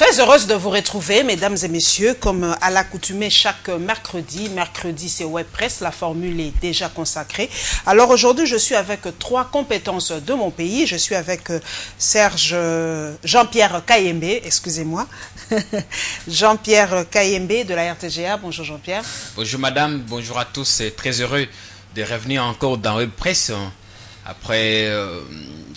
Très heureuse de vous retrouver, mesdames et messieurs, comme à l'accoutumée chaque mercredi. Mercredi, c'est Web Presse, la formule est déjà consacrée. Alors aujourd'hui, je suis avec 3 compétences de mon pays. Je suis avec Serge Jean-Pierre Kayembe, excusez-moi. Jean-Pierre Kayembe de la RTGA. Bonjour Jean-Pierre. Bonjour madame, bonjour à tous. C'est très heureux de revenir encore dans Web Presse après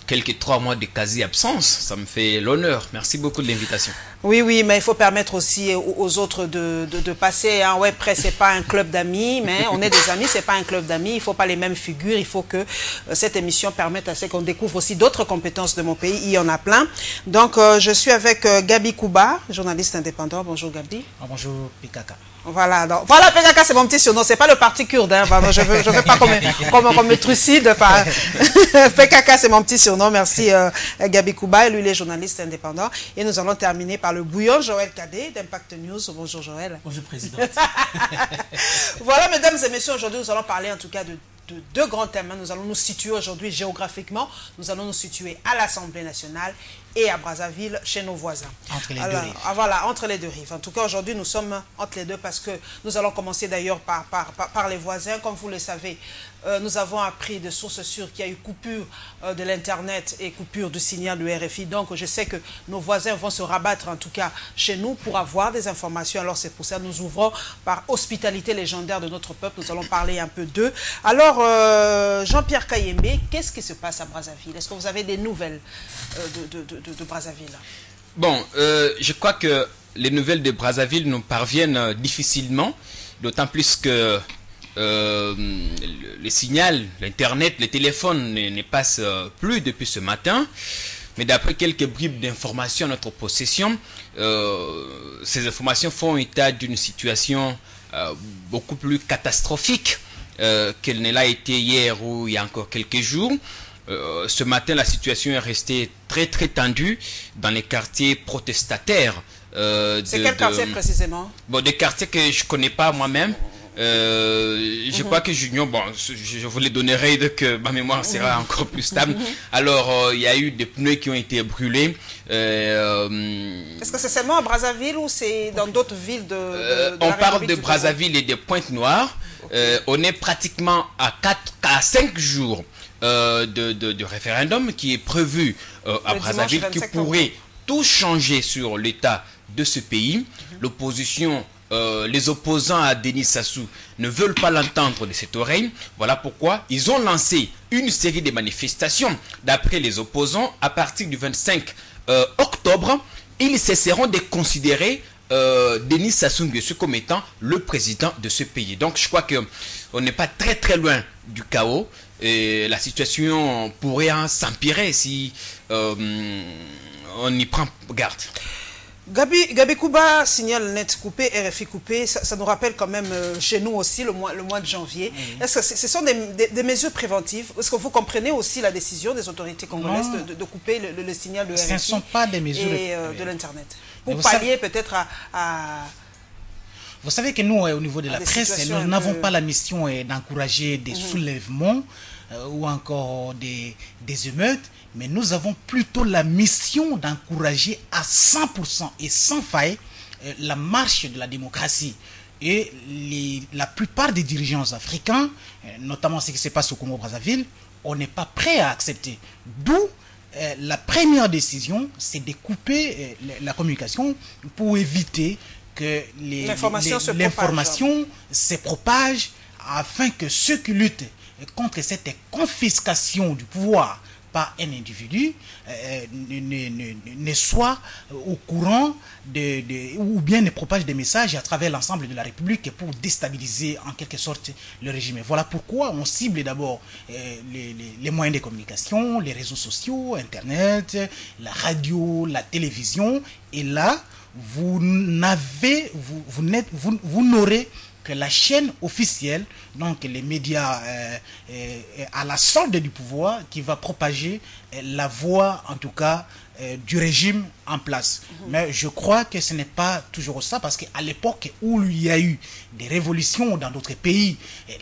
quelques 3 mois de quasi-absence. Ça me fait l'honneur. Merci beaucoup de l'invitation. Oui, mais il faut permettre aussi aux autres de passer. Hein. Web Presse, c'est pas un club d'amis, mais on est des amis, c'est pas un club d'amis. Il ne faut pas les mêmes figures. Il faut que cette émission permette à ce qu'on découvre aussi d'autres compétences de mon pays. Il y en a plein. Donc, je suis avec Gabi Kouba, journaliste indépendant. Bonjour Gabi. Bonjour PKK. Voilà, donc, voilà, PKK, c'est mon petit surnom. C'est pas le parti kurde. Hein. Enfin, je veux pas qu'on me trucide. Enfin, PKK, c'est mon petit surnom. Merci Gabi Kouba. Lui, il est journaliste indépendant. Et nous allons terminer par le bouillon Joël Cadet d'Impact News. Bonjour Joël. Bonjour Présidente. Voilà, mesdames et messieurs, aujourd'hui, nous allons parler en tout cas de 2 grands thèmes. Nous allons nous situer aujourd'hui géographiquement. Nous allons nous situer à l'Assemblée nationale et à Brazzaville, chez nos voisins. Entre les deux rives. Voilà, entre les 2 rives. En tout cas, aujourd'hui, nous sommes entre les deux parce que nous allons commencer d'ailleurs par les voisins. Comme vous le savez, nous avons appris de sources sûres qu'il y a eu coupure de l'Internet et coupure du signal du RFI. Donc, je sais que nos voisins vont se rabattre, en tout cas, chez nous pour avoir des informations. Alors, c'est pour ça que nous ouvrons par hospitalité légendaire de notre peuple. Nous allons parler un peu d'eux. Alors, Jean-Pierre Kayembe, qu'est-ce qui se passe à Brazzaville? Est-ce que vous avez des nouvelles de Brazzaville? Bon, je crois que les nouvelles de Brazzaville nous parviennent difficilement, d'autant plus que le signal, l'internet, les téléphones ne passent plus depuis ce matin. Mais d'après quelques bribes d'informations à notre possession, ces informations font état d'une situation beaucoup plus catastrophique qu'elle ne l'a été hier ou il y a encore quelques jours. Ce matin, la situation est restée très tendue dans les quartiers protestataires. C'est quel quartier précisément? Bon, des quartiers que je ne connais pas moi-même. Je crois que je vous les donnerai dès que ma mémoire sera encore plus stable. Alors, il y a eu des pneus qui ont été brûlés. Est-ce que c'est seulement à Brazzaville ou c'est dans d'autres villes de on parle de Brazzaville et de Pointe-Noire. On est pratiquement à 5 jours de référendum qui est prévu à Brazzaville, qui pourrait tout changer sur l'état de ce pays. L'opposition, les opposants à Denis Sassou ne veulent pas l'entendre de cette oreille. Voilà pourquoi ils ont lancé une série de manifestations. D'après les opposants, à partir du 25 octobre, ils cesseront de considérer Denis Sassou Nguesso comme étant le président de ce pays. Donc je crois qu'on n'est pas très loin du chaos. Et la situation pourrait s'empirer si on y prend garde. Gabi Kouba, signal net coupé, RFI coupé, ça nous rappelle quand même chez nous aussi le mois de janvier. Est-ce que ce sont des mesures préventives? Est-ce que vous comprenez aussi la décision des autorités congolaises de couper le signal de RFI? Ce ne sont pas des mesures et de l'Internet? Pour pallier peut-être à... Vous savez que nous, au niveau de la presse, nous n'avons pas la mission d'encourager des soulèvements ou encore des émeutes, mais nous avons plutôt la mission d'encourager à 100% et sans faille la marche de la démocratie. Et la plupart des dirigeants africains, notamment ce qui se passe au Congo-Brazzaville, on n'est pas prêt à accepter. D'où la première décision, c'est de couper la communication pour éviter que l'information se propage afin que ceux qui luttent contre cette confiscation du pouvoir par un individu ne soient au courant ou bien ne propagent des messages à travers l'ensemble de la République pour déstabiliser en quelque sorte le régime. Et voilà pourquoi on cible d'abord les moyens de communication, les réseaux sociaux, Internet, la radio, la télévision. Et là, vous n'aurez que la chaîne officielle, donc les médias à la solde du pouvoir, qui va propager la voix, en tout cas, du régime en place. Mais je crois que ce n'est pas toujours ça, parce qu'à l'époque où il y a eu des révolutions dans d'autres pays,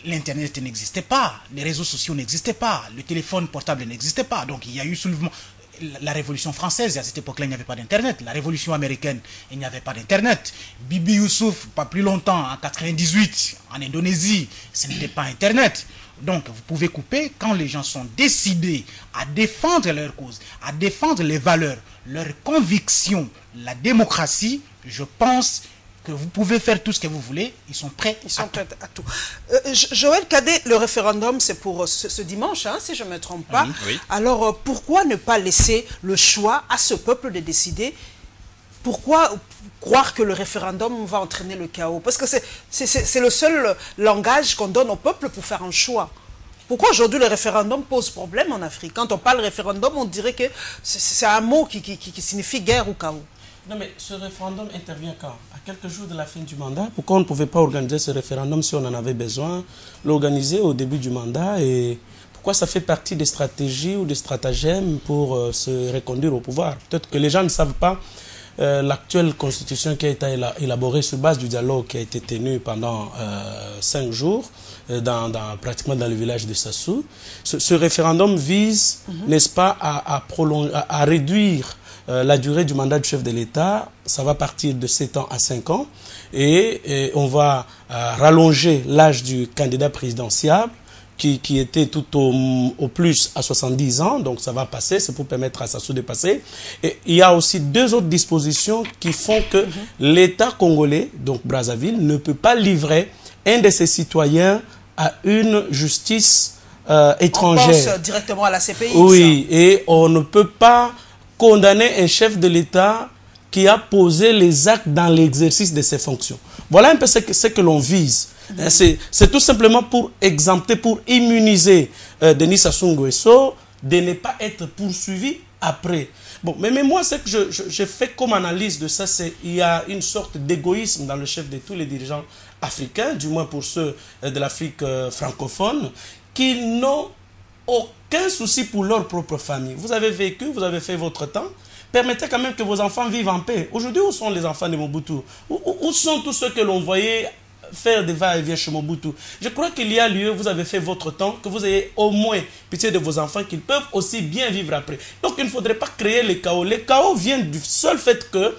l'Internet n'existait pas, les réseaux sociaux n'existaient pas, le téléphone portable n'existait pas, donc il y a eu soulèvement. la Révolution française, à cette époque-là, il n'y avait pas d'Internet. La Révolution américaine, il n'y avait pas d'Internet. Bibi Youssouf, pas plus longtemps, en 98, en Indonésie, ce n'était pas Internet. Donc, vous pouvez couper quand les gens sont décidés à défendre leur cause, à défendre les valeurs, leurs convictions, la démocratie. Je pense que vous pouvez faire tout ce que vous voulez, ils sont prêts. Ils sont prêts à tout. Joël Cadet, le référendum, c'est pour ce dimanche, hein, si je ne me trompe pas. Oui, oui. Alors, pourquoi ne pas laisser le choix à ce peuple de décider? Pourquoi croire que le référendum va entraîner le chaos? Parce que c'est le seul langage qu'on donne au peuple pour faire un choix. Pourquoi aujourd'hui le référendum pose problème en Afrique? Quand on parle référendum, on dirait que c'est un mot qui signifie guerre ou chaos. Non, mais ce référendum intervient quand? À quelques jours de la fin du mandat. Pourquoi on ne pouvait pas organiser ce référendum si on en avait besoin? L'organiser au début du mandat, et pourquoi ça fait partie des stratégies ou des stratagèmes pour se reconduire au pouvoir? Peut-être que les gens ne savent pas. L'actuelle constitution qui a été élaborée sur base du dialogue qui a été tenu pendant 5 jours pratiquement dans le village de Sassou. Ce référendum vise, n'est-ce pas, à réduire la durée du mandat du chef de l'État. Ça va partir de 7 ans à 5 ans et on va rallonger l'âge du candidat présidentiel qui était tout au plus à 70 ans, donc ça va passer, c'est pour permettre à Sassou de passer. Et il y a aussi 2 autres dispositions qui font que l'État congolais, donc Brazzaville, ne peut pas livrer un de ses citoyens à une justice étrangère. On pense directement à la CPI. Oui, ça. Et on ne peut pas condamner un chef de l'État qui a posé les actes dans l'exercice de ses fonctions. Voilà un peu ce que l'on vise. C'est tout simplement pour exempter, pour immuniser Denis Sassou Nguesso de ne pas être poursuivi après. Bon, mais moi, ce que je fais comme analyse de ça, c'est qu'il y a une sorte d'égoïsme dans le chef de tous les dirigeants africains, du moins pour ceux de l'Afrique francophone, qui n'ont aucun souci pour leur propre famille. Vous avez vécu, vous avez fait votre temps. Permettez quand même que vos enfants vivent en paix. Aujourd'hui, où sont les enfants de Mobutu? Où sont tous ceux que l'on voyait faire des va-et-vient chez Mobutu? Je crois qu'il y a lieu, vous avez fait votre temps, que vous ayez au moins pitié de vos enfants, qu'ils peuvent aussi bien vivre après. Donc il ne faudrait pas créer les chaos. Les chaos viennent du seul fait que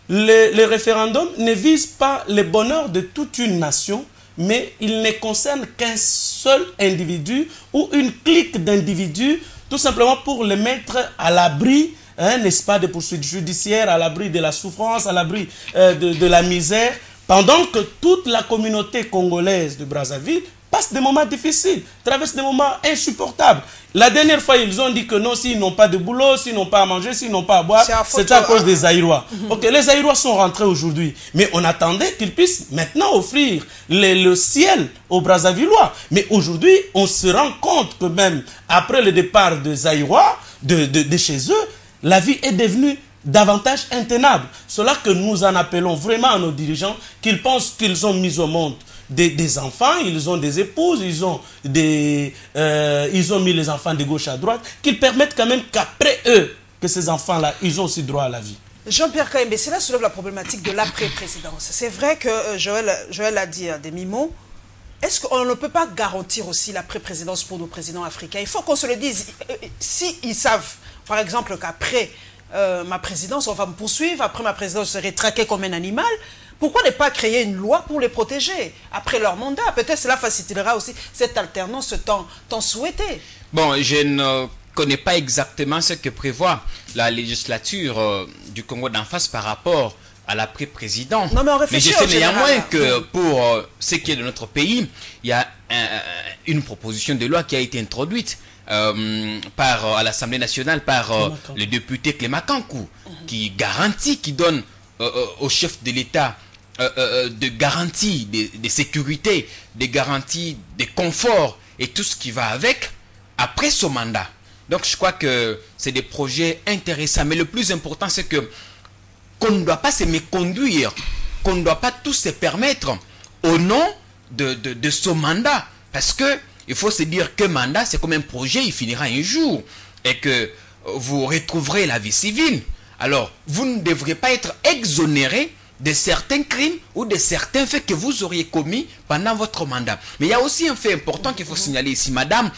le référendum ne vise pas le bonheur de toute une nation, mais il ne concerne qu'un seul individu ou une clique d'individus, tout simplement pour les mettre à l'abri, n'est-ce pas, des poursuites judiciaires, à l'abri de la souffrance, à l'abri de la misère, pendant que toute la communauté congolaise de Brazzaville passe des moments difficiles, traverse des moments insupportables. La dernière fois, ils ont dit que non, s'ils n'ont pas de boulot, s'ils n'ont pas à manger, s'ils n'ont pas à boire, c'est à cause des Zaïrois. Ok, les Zaïrois sont rentrés aujourd'hui, mais on attendait qu'ils puissent maintenant offrir le ciel aux Brazzavillois. Mais aujourd'hui, on se rend compte que même après le départ des Zaïrois, de chez eux, la vie est devenue davantage intenable. Cela que nous en appelons vraiment à nos dirigeants, qu'ils pensent qu'ils ont mis au monde des enfants, ils ont des épouses, ils ont mis les enfants de gauche à droite, qu'ils permettent quand même qu'après eux, que ces enfants-là, ils ont aussi droit à la vie. Jean-Pierre Kaïmbé, cela soulève la problématique de l'après-présidence. C'est vrai que Joël a dit des mimos. Est-ce qu'on ne peut pas garantir aussi l'après-présidence pour nos présidents africains? Il faut qu'on se le dise. S'ils savent, par exemple, qu'après ma présidence, on va me poursuivre, après ma présidence, je serai traqué comme un animal, pourquoi ne pas créer une loi pour les protéger après leur mandat? Peut-être cela facilitera aussi cette alternance tant souhaitée. Bon, je ne connais pas exactement ce que prévoit la législature du Congo d'en face par rapport à l'après-président. Mais je sais néanmoins que pour ce qui est de notre pays, il y a une proposition de loi qui a été introduite à l'Assemblée nationale par le député Clément Kankou, qui garantit, qui donne au chef de l'État de garanties de sécurité, des garanties de confort et tout ce qui va avec après son mandat. Donc je crois que c'est des projets intéressants, mais le plus important c'est que qu'on ne doit pas se méconduire, qu'on ne doit pas tout se permettre au nom de ce mandat, parce que il faut se dire que mandat c'est comme un projet, il finira un jour et que vous retrouverez la vie civile. Alors vous ne devriez pas être exonéré de certains crimes ou de certains faits que vous auriez commis pendant votre mandat. Mais il y a aussi un fait important qu'il faut signaler ici, madame.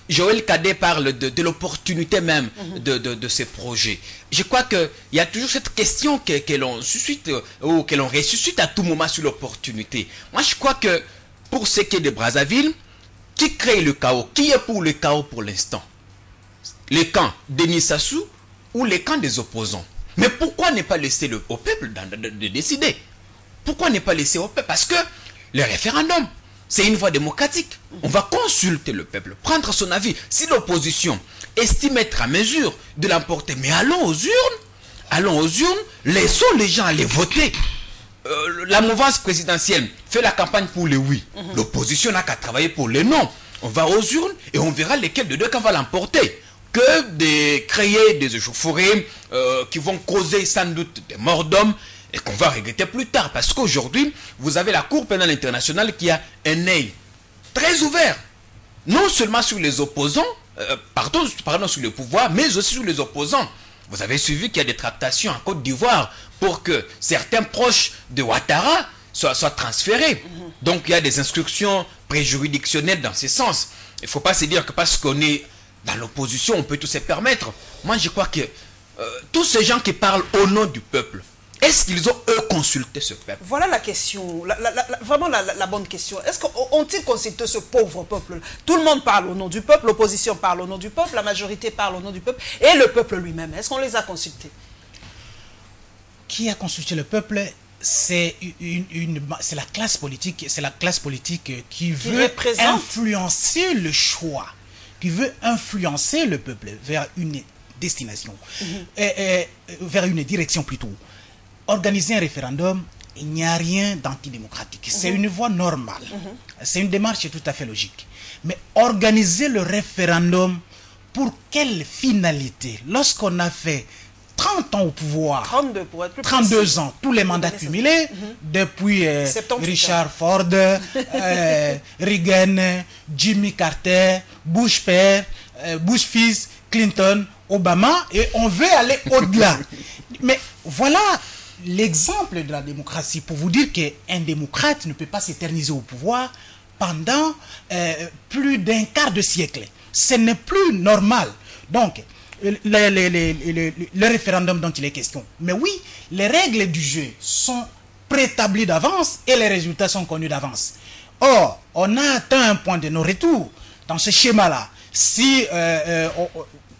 Joël Cadet parle de l'opportunité même de ces projets. Je crois qu'il y a toujours cette question que l'on suscite ou que l'on ressuscite à tout moment sur l'opportunité. Moi, je crois que pour ce qui est de Brazzaville, qui crée le chaos? Qui est pour le chaos pour l'instant? Le camp Denis Sassou ou le camp des opposants? Mais pourquoi ne pas laisser au peuple de décider? Pourquoi ne pas laisser au peuple? Parce que le référendum, c'est une voie démocratique. On va consulter le peuple, prendre son avis. Si l'opposition estime être à mesure de l'emporter, mais allons aux urnes, laissons les gens aller voter. La mouvance présidentielle fait la campagne pour le oui. L'opposition n'a qu'à travailler pour le non. On va aux urnes et on verra lesquels de deux camps va l'emporter. Que de créer des échauffourées qui vont causer sans doute des morts d'hommes et qu'on va regretter plus tard. Parce qu'aujourd'hui, vous avez la Cour pénale internationale qui a un œil très ouvert. Non seulement sur les opposants, pardon, sur le pouvoir, mais aussi sur les opposants. Vous avez suivi qu'il y a des tractations en Côte d'Ivoire pour que certains proches de Ouattara soient transférés. Donc il y a des instructions préjuridictionnelles dans ce sens. Il ne faut pas se dire que parce qu'on est dans l'opposition, on peut tout se permettre. Moi, je crois que tous ces gens qui parlent au nom du peuple, est-ce qu'ils ont, eux, consulté ce peuple? Voilà la question, vraiment la bonne question. Est-ce qu'ont-ils consulté ce pauvre peuple? Tout le monde parle au nom du peuple, l'opposition parle au nom du peuple, la majorité parle au nom du peuple, et le peuple lui-même. Est-ce qu'on les a consultés? Qui a consulté le peuple? C'est la classe politique, qui veut influencer le choix, qui veut influencer le peuple vers une destination, vers une direction plutôt. Organiser un référendum, il n'y a rien d'antidémocratique. C'est une voie normale. C'est une démarche tout à fait logique. Mais organiser le référendum, pour quelle finalité? Lorsqu'on a fait 30 ans au pouvoir, 32 pour être plus 32 précis. ans, tous les mandats cumulés, depuis Richard Ford, Reagan, Jimmy Carter, Bush père, Bush fils, Clinton, Obama, et on veut aller au-delà. Mais voilà l'exemple de la démocratie pour vous dire qu'un démocrate ne peut pas s'éterniser au pouvoir pendant plus d'un quart de siècle. Ce n'est plus normal. Donc, le référendum dont il est question. Mais oui, les règles du jeu sont préétablies d'avance et les résultats sont connus d'avance. Or, on a atteint un point de non-retour dans ce schéma-là. Si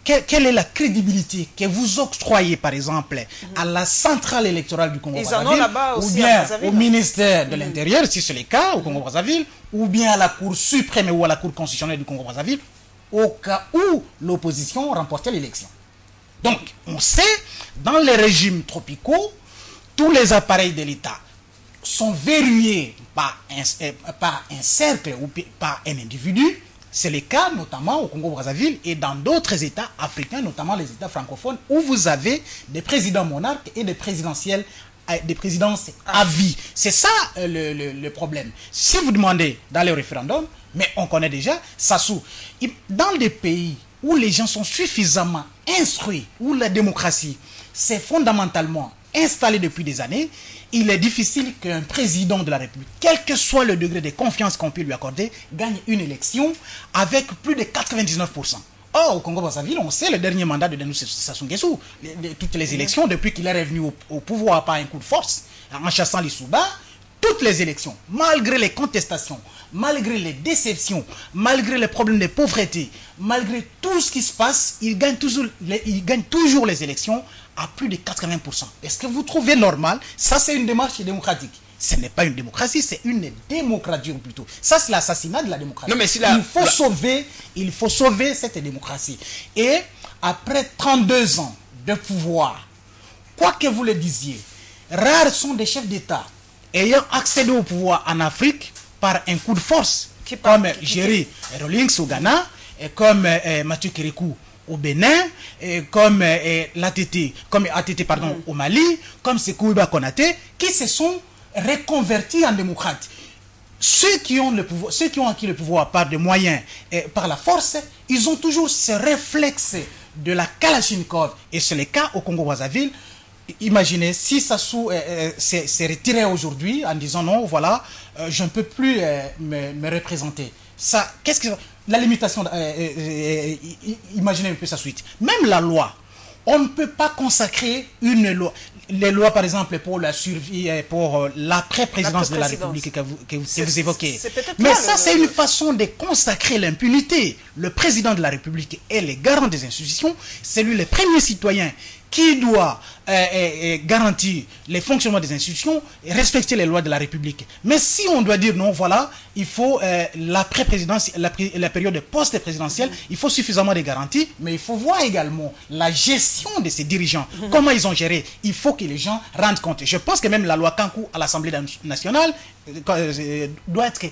quelle est la crédibilité que vous octroyez, par exemple, à la centrale électorale du Congo-Brazzaville, ou bien au ministère de l'Intérieur, si c'est le cas, au Congo-Brazzaville, ou bien à la Cour suprême ou à la Cour constitutionnelle du Congo-Brazzaville, au cas où l'opposition remportait l'élection. Donc, on sait, dans les régimes tropicaux, tous les appareils de l'État sont verrouillés par un cercle ou par un individu. C'est le cas notamment au Congo-Brazzaville et dans d'autres États africains, notamment les États francophones, où vous avez des présidents monarques et des présidentielles, des présidences à vie. C'est ça le problème. Si vous demandez d'aller au référendum, mais on connaît déjà Sassou, dans des pays où les gens sont suffisamment instruits, où la démocratie s'est fondamentalement installée depuis des années, il est difficile qu'un président de la République, quel que soit le degré de confiance qu'on peut lui accorder, gagne une élection avec plus de 99%. Or, au Congo-Brazzaville, on sait le dernier mandat de Denis Sassou Nguesso, toutes les élections, depuis qu'il est revenu au pouvoir par un coup de force, en chassant les Souba, toutes les élections, malgré les contestations, malgré les déceptions, malgré les problèmes de pauvreté, malgré tout ce qui se passe, il gagne toujours les élections à plus de 80%. Est-ce que vous trouvez normal? Ça, c'est une démarche démocratique. Ce n'est pas une démocratie, c'est une démocratie plutôt. Ça, c'est l'assassinat de la démocratie. Non, mais si il faut sauver cette démocratie. Et après 32 ans de pouvoir, quoi que vous le disiez, rares sont des chefs d'État ayant accédé au pouvoir en Afrique par un coup de force, comme Jerry Rawlings au Ghana, et comme Mathieu Kérékou au Bénin, et comme ATT au Mali, comme Sékou Konaté, qui se sont reconvertis en démocrates. Ceux qui ont acquis le pouvoir par des moyens et par la force, ils ont toujours ce réflexe de la Kalachnikov. Et c'est le cas au Congo-Brazzaville. Imaginez si Sassou s'est retiré aujourd'hui en disant non, voilà, je ne peux plus me représenter. ça, qu'est-ce que la limitation, imaginez un peu sa suite. Même la loi, on ne peut pas consacrer une loi. Les lois, par exemple, pour la survie, pour l'après-présidence de la République que vous évoquez. Mais ça, c'est une façon de consacrer l'impunité. Le président de la République est le garant des institutions. C'est lui le premier citoyen qui doit garantir les fonctionnements des institutions et respecter les lois de la République. Mais si on doit dire non, voilà, il faut l'après-présidence, la période post-présidentielle, il faut suffisamment de garanties, mais il faut voir également la gestion de ces dirigeants, comment ils ont géré. Il faut que les gens rendent compte. Je pense que même la loi Kankou à l'Assemblée nationale doit être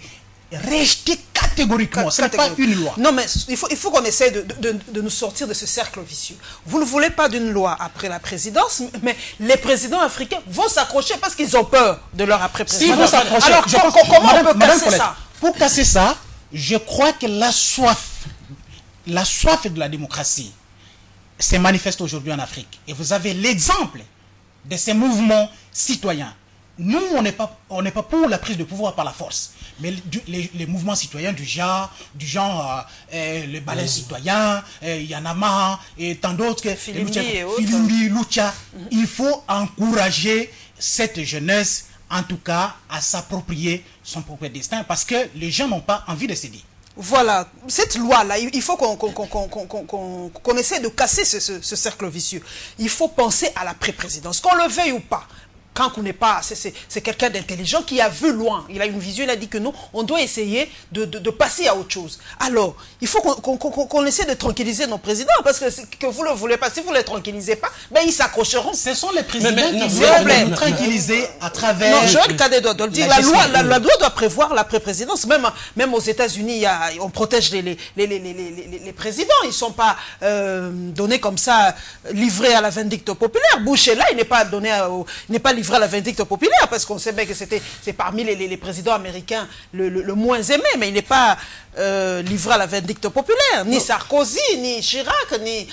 rejetée catégoriquement. Ce n'est pas une loi. Non, mais il faut qu'on essaie de nous sortir de ce cercle vicieux. Vous ne voulez pas d'une loi après la présidence, mais les présidents africains vont s'accrocher parce qu'ils ont peur de leur après-présidence. S'ils vont s'accrocher, alors comment on peut casser ça? Pour casser ça, je crois que la soif de la démocratie se manifeste aujourd'hui en Afrique. Et vous avez l'exemple de ces mouvements citoyens. Nous, on n'est pas pour la prise de pouvoir par la force. Mais les mouvements citoyens du genre le balai citoyen, Yanama et tant d'autres, Filimbi, Lucha, il faut encourager cette jeunesse, en tout cas, à s'approprier son propre destin, parce que les gens n'ont pas envie de céder. Voilà, cette loi-là, il faut qu'on essaie de casser ce cercle vicieux. Il faut penser à la pré-présidence, qu'on le veuille ou pas. Kankou n'est pas, c'est quelqu'un d'intelligent qui a vu loin. Il a une vision, il a dit que non, on doit essayer de passer à autre chose. Alors, il faut qu'on essaie de tranquilliser nos présidents, parce que vous ne le voulez pas, si vous ne les tranquillisez pas, ben ils s'accrocheront. Ce sont les présidents qui doivent tranquilliser à travers... Non, Joël Cadet doit le dire, la loi doit prévoir la pré-présidence. Même aux États-Unis, on protège les présidents. Ils ne sont pas donnés comme ça, livrés à la vindicte populaire. Bush est là, il n'est pas donné, il n'est pas livré à la vindicte populaire, parce qu'on sait bien que c'est parmi les présidents américains le moins aimé, mais il n'est pas livré à la vindicte populaire, ni Sarkozy, ni Chirac, ni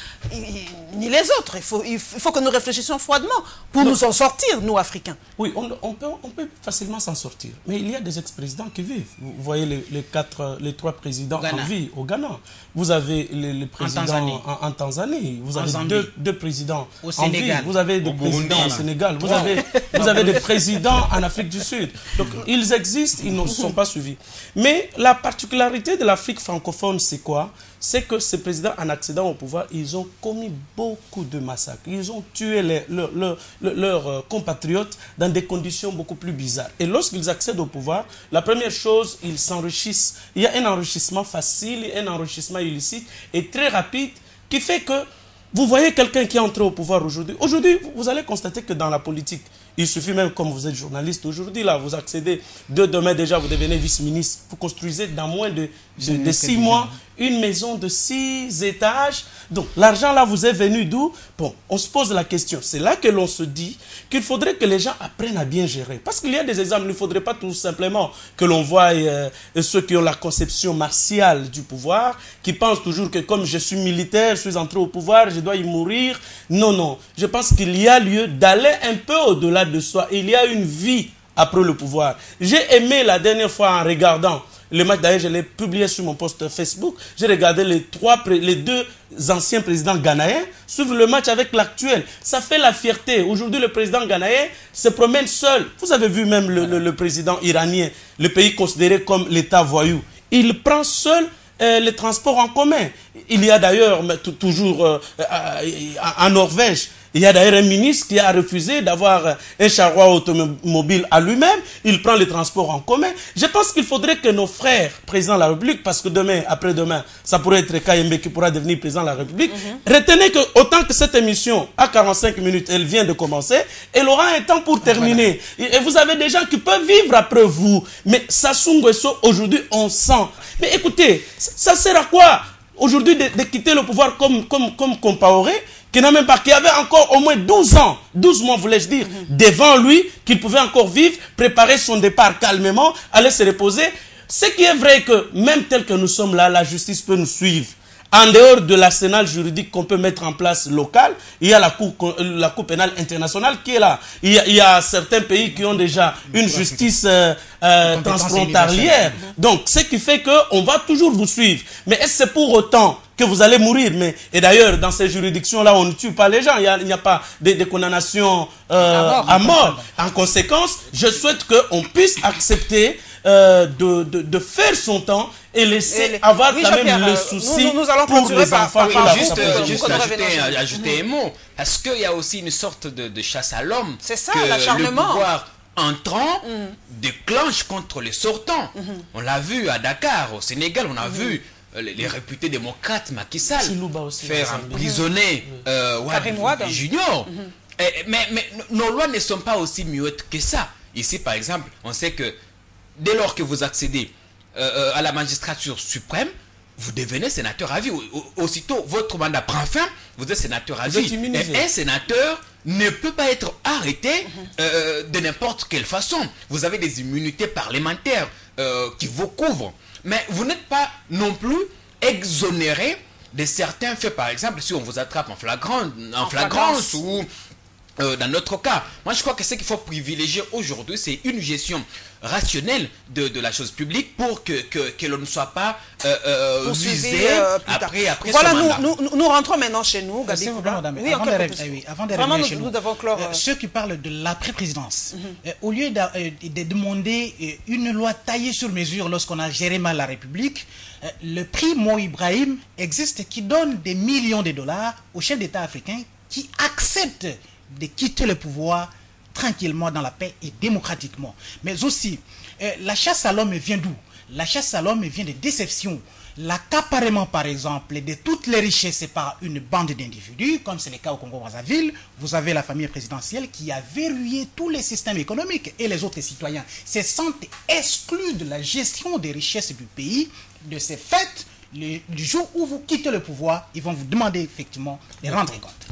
les autres. Il faut que nous réfléchissions froidement pour nous en sortir, nous, Africains. Oui, on peut facilement s'en sortir, mais il y a des ex-présidents qui vivent. Vous voyez les trois présidents en vie au Ghana. Vous avez le président en Tanzanie. Vous avez deux présidents au Sénégal. Vous avez des présidents au Sénégal. Vous avez des présidents en Afrique du Sud. Donc, ils existent, ils ne sont pas suivis. Mais la particularité de l'Afrique francophone, c'est quoi? C'est que ces présidents, en accédant au pouvoir, ils ont commis beaucoup de massacres. Ils ont tué leurs compatriotes dans des conditions beaucoup plus bizarres. Et lorsqu'ils accèdent au pouvoir, la première chose, ils s'enrichissent. Il y a un enrichissement facile, un enrichissement illicite et très rapide qui fait que vous voyez quelqu'un qui est entré au pouvoir aujourd'hui. Aujourd'hui, vous allez constater que dans la politique, il suffit même, comme vous êtes journaliste aujourd'hui, là, vous accédez, demain déjà, vous devenez vice-ministre. Vous construisez dans moins de 6 mois une maison de 6 étages. Donc, l'argent là vous est venu d'où? Bon, on se pose la question. C'est là que l'on se dit qu'il faudrait que les gens apprennent à bien gérer. Parce qu'il y a des exemples, il ne faudrait pas tout simplement que l'on voie ceux qui ont la conception martiale du pouvoir, qui pensent toujours que comme je suis militaire, je suis entré au pouvoir, je dois y mourir. Non, non. Je pense qu'il y a lieu d'aller un peu au-delà de soi. Il y a une vie après le pouvoir. J'ai aimé la dernière fois en regardant le match, d'ailleurs je l'ai publié sur mon post Facebook, j'ai regardé les deux anciens présidents ghanéens suivre le match avec l'actuel. Ça fait la fierté. Aujourd'hui le président ghanéen se promène seul. Vous avez vu même le président iranien, le pays considéré comme l'État voyou. Il prend seul les transports en commun. Il y a d'ailleurs toujours en Norvège, il y a d'ailleurs un ministre qui a refusé d'avoir un charroi automobile à lui-même. Il prend les transports en commun. Je pense qu'il faudrait que nos frères présidents de la République, parce que demain, après-demain, ça pourrait être KMB qui pourra devenir président de la République, retenez que autant que cette émission à 45 minutes, elle vient de commencer, elle aura un temps pour terminer. Et vous avez des gens qui peuvent vivre après vous. Mais Sassou Nguesso, aujourd'hui, on sent. Mais écoutez, ça sert à quoi aujourd'hui de quitter le pouvoir comme Compaoré, qui n'a même pas, qui avait encore au moins 12 ans, 12 mois voulais-je dire, devant lui, qu'il pouvait encore vivre, préparer son départ calmement, aller se reposer. Ce qui est vrai que, même tel que nous sommes là, la justice peut nous suivre. En dehors de l'arsenal juridique qu'on peut mettre en place local, il y a la Cour pénale internationale qui est là. Il y a certains pays qui ont déjà une justice transfrontalière. Donc, ce qui fait qu'on va toujours vous suivre. Mais est-ce que c'est pour autant que vous allez mourir? Et d'ailleurs, dans ces juridictions-là, on ne tue pas les gens. Il n'y a pas de condamnation à mort. En conséquence, je souhaite qu'on puisse accepter de faire son temps et laisser avoir quand même le souci pour les enfants. Juste ajouter un mot, parce qu'il y a aussi une sorte de chasse à l'homme. C'est ça, l'acharnement. Le pouvoir entrant déclenche contre les sortants. On l'a vu à Dakar, au Sénégal, on a vu les réputés démocrates Macky Sall faire emprisonner Karim Wade Junior. Mais nos lois ne sont pas aussi muettes que ça. Ici, par exemple, on sait que dès lors que vous accédez à la magistrature suprême, vous devenez sénateur à vie. Aussitôt, votre mandat prend fin, vous êtes sénateur à vie. Et un sénateur ne peut pas être arrêté de n'importe quelle façon. Vous avez des immunités parlementaires qui vous couvrent. Mais vous n'êtes pas non plus exonéré de certains faits. Par exemple, si on vous attrape en flagrance ou dans notre cas. Moi, je crois que ce qu'il faut privilégier aujourd'hui, c'est une gestion rationnelle de la chose publique pour que l'on ne soit pas visé après voilà, ce mandat. Nous rentrons maintenant chez nous, Gabi. Oui, avant de revenir chez nous, clore, ceux qui parlent de l'après-présidence, au lieu de demander une loi taillée sur mesure lorsqu'on a géré mal la République, le prix Mo Ibrahim existe qui donne des millions de dollars aux chefs d'État africains qui acceptent de quitter le pouvoir tranquillement dans la paix et démocratiquement. Mais aussi, la chasse à l'homme vient d'où? La chasse à l'homme vient de déceptions. L'accaparement, par exemple, de toutes les richesses par une bande d'individus, comme c'est le cas au Congo-Brazzaville. Vous avez la famille présidentielle qui a verrouillé tous les systèmes économiques et les autres citoyens se sentent exclus de la gestion des richesses du pays. De ces faits, du jour où vous quittez le pouvoir, ils vont vous demander effectivement de rendre compte.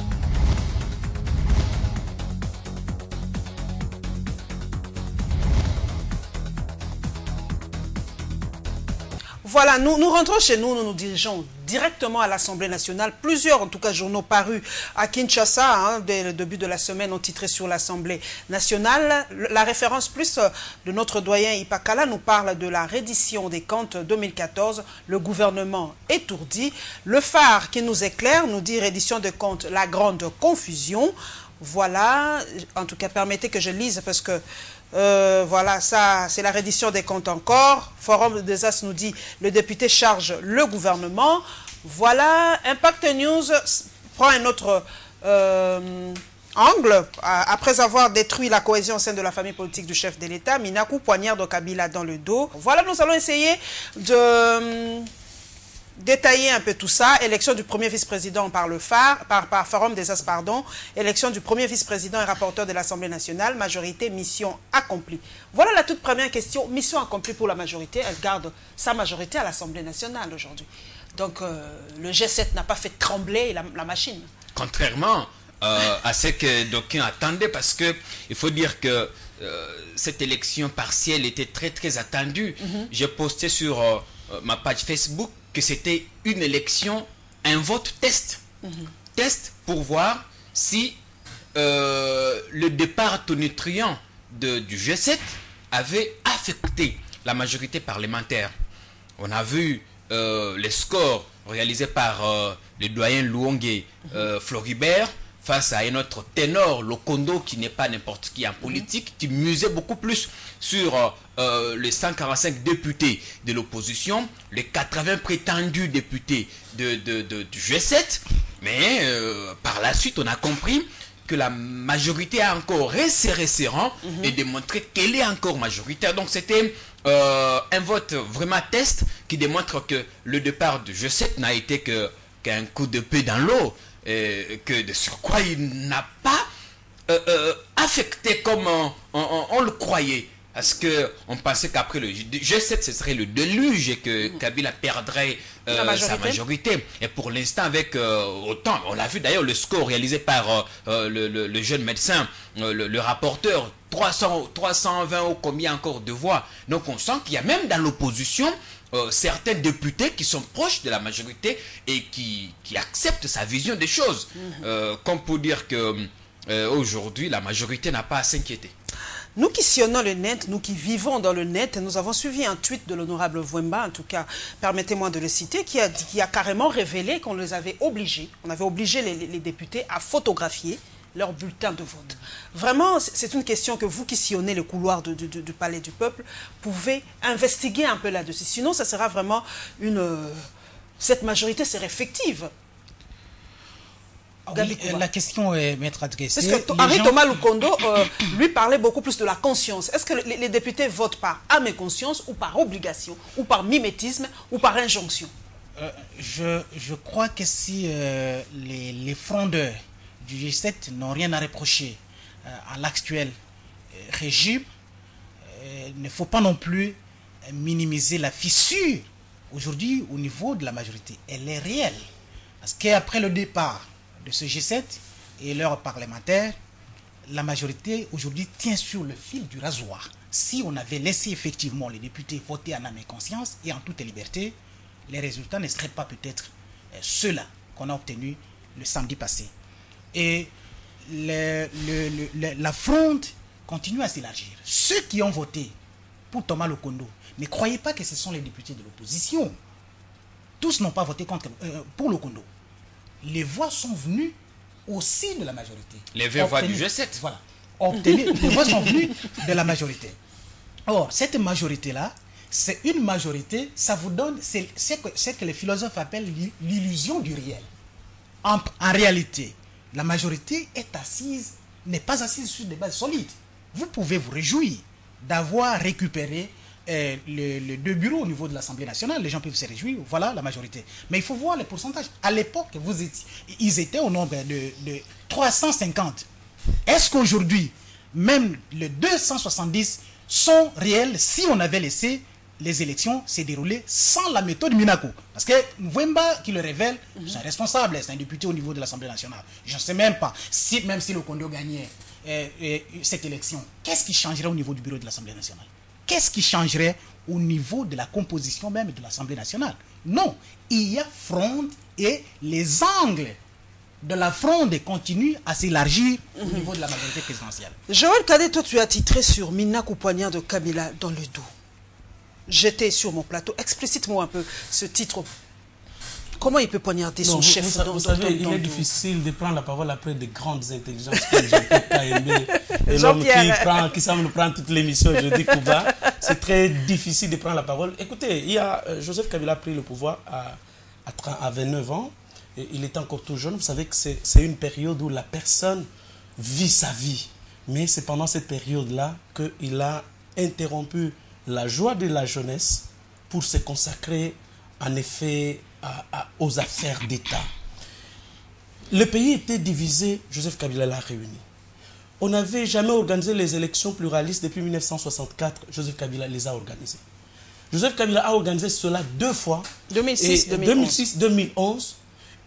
Voilà, nous rentrons chez nous, nous nous dirigeons directement à l'Assemblée nationale. Plusieurs, en tout cas, journaux parus à Kinshasa, dès le début de la semaine, ont titré sur l'Assemblée nationale. La référence plus de notre doyen Ipakala nous parle de la reddition des comptes 2014. Le gouvernement étourdi. Le Phare qui nous éclaire nous dit reddition des comptes, la grande confusion. Voilà, en tout cas, permettez que je lise parce que voilà, ça c'est la reddition des comptes encore. Forum des As nous dit le député charge le gouvernement. Voilà, Impact News prend un autre angle. Après avoir détruit la cohésion au sein de la famille politique du chef de l'État, Minakou poignarde Kabila dans le dos. Voilà, nous allons essayer de détailler un peu tout ça. Élection du premier vice-président par le Phare, par Forum des As, pardon. Élection du premier vice-président et rapporteur de l'Assemblée nationale. Majorité, mission accomplie. Voilà la toute première question. Mission accomplie pour la majorité. Elle garde sa majorité à l'Assemblée nationale aujourd'hui. Donc, le G7 n'a pas fait trembler la machine. Contrairement à ce que d'aucuns attendaient, parce que il faut dire que cette élection partielle était très, très attendue. J'ai posté sur ma page Facebook que c'était une élection, un vote test. Test pour voir si le départ tonitruant du G7 avait affecté la majorité parlementaire. On a vu les scores réalisés par le doyen Louongué Floribert face à un autre ténor, Lokondo, qui n'est pas n'importe qui en politique, qui misait beaucoup plus sur les 145 députés de l'opposition, les 80 prétendus députés du G7. Mais par la suite, on a compris que la majorité a encore resserré ses rangs et démontré qu'elle est encore majoritaire. Donc c'était un vote vraiment test qui démontre que le départ du G7 n'a été qu'un coup de pied dans l'eau. Que de surcroît il n'a pas affecté comme on le croyait Parce qu'on pensait qu'après le G7, ce serait le déluge et que Kabila perdrait sa majorité. Et pour l'instant, avec autant, on l'a vu d'ailleurs, le score réalisé par le jeune médecin, le rapporteur, 320 ou combien encore de voix. Donc on sent qu'il y a même dans l'opposition certains députés qui sont proches de la majorité et qui acceptent sa vision des choses. Comme pour dire que aujourd'hui, la majorité n'a pas à s'inquiéter. Nous qui sillonnons le net, nous qui vivons dans le net, nous avons suivi un tweet de l'honorable Vwemba, en tout cas, permettez-moi de le citer, qui a carrément révélé qu'on les avait obligés, on avait obligé les députés à photographier leur bulletin de vote. Vraiment, c'est une question que vous qui sillonnez le couloir du Palais du Peuple, pouvez investiguer un peu là-dessus. Sinon, ça sera vraiment cette majorité serait effective. Oui, la question est m'être adressée. Parce que Henri Thomas Lukondo, lui, parlait beaucoup plus de la conscience. Est-ce que les députés votent par âme et conscience, ou par obligation, ou par mimétisme, ou par injonction? Je crois que si les frondeurs du G7 n'ont rien à reprocher à l'actuel régime, il ne faut pas non plus minimiser la fissure aujourd'hui au niveau de la majorité. Elle est réelle. Parce qu'après le départ de ce G7 et leurs parlementaires, la majorité aujourd'hui tient sur le fil du rasoir. Si on avait laissé effectivement les députés voter en âme et conscience et en toute liberté, les résultats ne seraient pas peut-être ceux-là qu'on a obtenus le samedi passé. Et la fronde continue à s'élargir. Ceux qui ont voté pour Thomas Lukondo, ne croyez pas que ce sont les députés de l'opposition. Tous n'ont pas voté pour Lukondo. Les voix sont venues aussi de la majorité. Les 20 voix du G7. Voilà. Les voix sont venues de la majorité. Or, cette majorité-là, c'est une majorité, ça vous donne, c'est ce que les philosophes appellent l'illusion du réel. En réalité, la majorité n'est pas assise sur des bases solides. Vous pouvez vous réjouir d'avoir récupéré les deux bureaux au niveau de l'Assemblée nationale. Les gens peuvent se réjouir, voilà la majorité. Mais il faut voir les pourcentages. À l'époque, ils étaient au nombre de 350. Est-ce qu'aujourd'hui, même les 270 sont réels si on avait laissé les élections se dérouler sans la méthode Minako? Parce que Vwemba qui le révèle, c'est un responsable, c'est un député au niveau de l'Assemblée nationale. Je ne sais même pas, même si Lukondo gagnait cette élection, qu'est-ce qui changerait au niveau du bureau de l'Assemblée nationale? Qu'est-ce qui changerait au niveau de la composition même de l'Assemblée nationale? Non, il y a fronde et les angles de la fronde continuent à s'élargir au niveau de la majorité présidentielle. Joël Cadet, toi tu as titré sur Minakou poignard de Kabila dans le dos. J'étais sur mon plateau. Explicite-moi un peu ce titre. Comment il peut poignarder son chef? Vous savez, il est difficile de prendre la parole après de grandes intelligences comme Jean-Pierre Kaemé et l'homme qui semble prendre toute l'émission jeudi Kuba. C'est très difficile de prendre la parole. Écoutez, Joseph Kabila a pris le pouvoir à 29 ans. Et il est encore tout jeune. Vous savez que c'est une période où la personne vit sa vie. Mais c'est pendant cette période-là qu'il a interrompu la joie de la jeunesse pour se consacrer en effet aux affaires d'État. Le pays était divisé, Joseph Kabila l'a réuni. On n'avait jamais organisé les élections pluralistes depuis 1964, Joseph Kabila les a organisées. Joseph Kabila a organisé cela 2 fois, 2006-2011.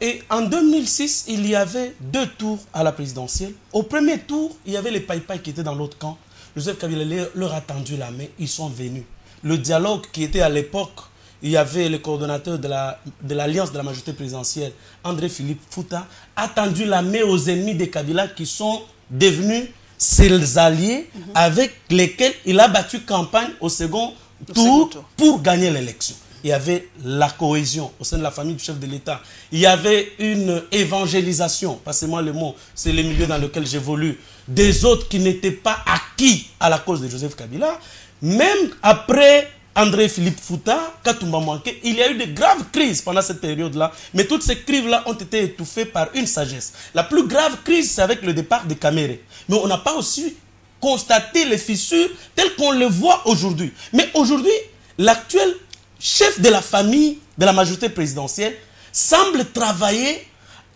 Et en 2006, il y avait 2 tours à la présidentielle. Au premier tour, il y avait les païpaïs qui étaient dans l'autre camp. Joseph Kabila leur a tendu la main, ils sont venus. Le dialogue qui était à l'époque, il y avait le coordonnateur de l'Alliance de la majorité présidentielle, André-Philippe Fouta, a tendu la main aux ennemis de Kabila qui sont devenus ses alliés avec lesquels il a battu campagne au second tour pour gagner l'élection. Il y avait la cohésion au sein de la famille du chef de l'État. Il y avait une évangélisation, passez-moi le mot, c'est le milieu dans lequel j'évolue, des autres qui n'étaient pas acquis à la cause de Joseph Kabila. Même après André-Philippe Fouta, Katumba Manké, il y a eu de graves crises pendant cette période-là. Mais toutes ces crises-là ont été étouffées par une sagesse. La plus grave crise, c'est avec le départ de Kamere. Mais on n'a pas aussi constaté les fissures telles qu'on les voit aujourd'hui. Mais aujourd'hui, l'actuel chef de la famille de la majorité présidentielle semble travailler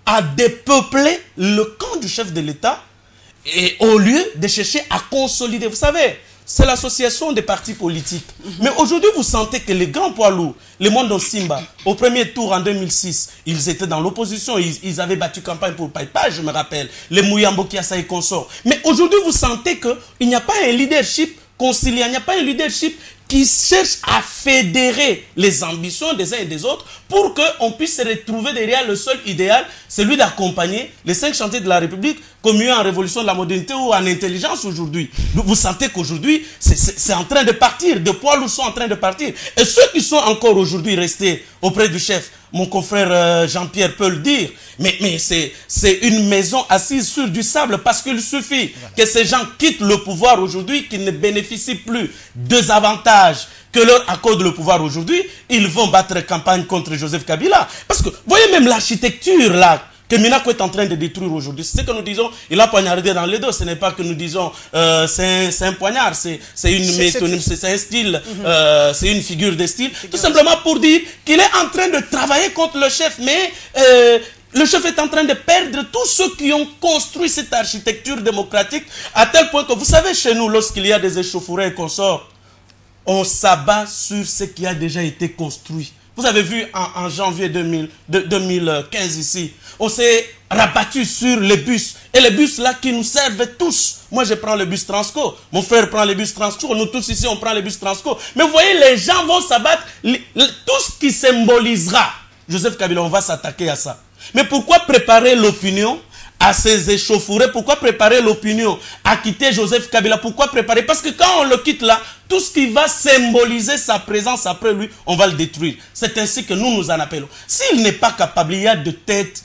à dépeupler le camp du chef de l'État et au lieu de chercher à consolider. Vous savez, c'est l'association des partis politiques. Mais aujourd'hui, vous sentez que les grands poids lourds, les Mondo Simba, au premier tour en 2006, ils étaient dans l'opposition, ils avaient battu campagne pour Païpa, je me rappelle, les Mouyambo Kiassa et consorts. Mais aujourd'hui, vous sentez qu'il n'y a pas un leadership conciliant, il n'y a pas un leadership qui cherche à fédérer les ambitions des uns et des autres pour qu'on puisse se retrouver derrière le seul idéal, celui d'accompagner les 5 chantiers de la République comme mieux en révolution de la modernité ou en intelligence aujourd'hui. Vous sentez qu'aujourd'hui, c'est en train de partir, de poids lourds sont en train de partir. Et ceux qui sont encore aujourd'hui restés auprès du chef, mon confrère Jean-Pierre peut le dire, mais c'est une maison assise sur du sable parce qu'il suffit que ces gens quittent le pouvoir aujourd'hui, qu'ils ne bénéficient plus des avantages que leur accorde le pouvoir aujourd'hui, ils vont battre campagne contre Joseph Kabila. Parce que, voyez même l'architecture là, que Minaku est en train de détruire aujourd'hui. C'est ce que nous disons, il a poignardé dans les dos. Ce n'est pas que nous disons c'est un poignard, c'est une métonymie, c'est un style, c'est une figure de style. Tout simplement pour dire qu'il est en train de travailler contre le chef, mais le chef est en train de perdre tous ceux qui ont construit cette architecture démocratique à tel point que, vous savez, chez nous, lorsqu'il y a des échauffourées et consorts, on s'abat sur ce qui a déjà été construit. Vous avez vu en janvier 2015 ici, on s'est rabattu sur les bus. Et les bus là qui nous servent tous. Moi je prends le bus Transco, mon frère prend le bus Transco, nous tous ici on prend le bus Transco. Mais vous voyez, les gens vont s'abattre, tout ce qui symbolisera Joseph Kabila, on va s'attaquer à ça. Mais pourquoi préparer l'opinion à ces échauffourées? Pourquoi préparer l'opinion à quitter Joseph Kabila? Pourquoi préparer? Parce que quand on le quitte là, tout ce qui va symboliser sa présence après lui, on va le détruire. C'est ainsi que nous en appelons. S'il n'est pas capable, il y a de têtes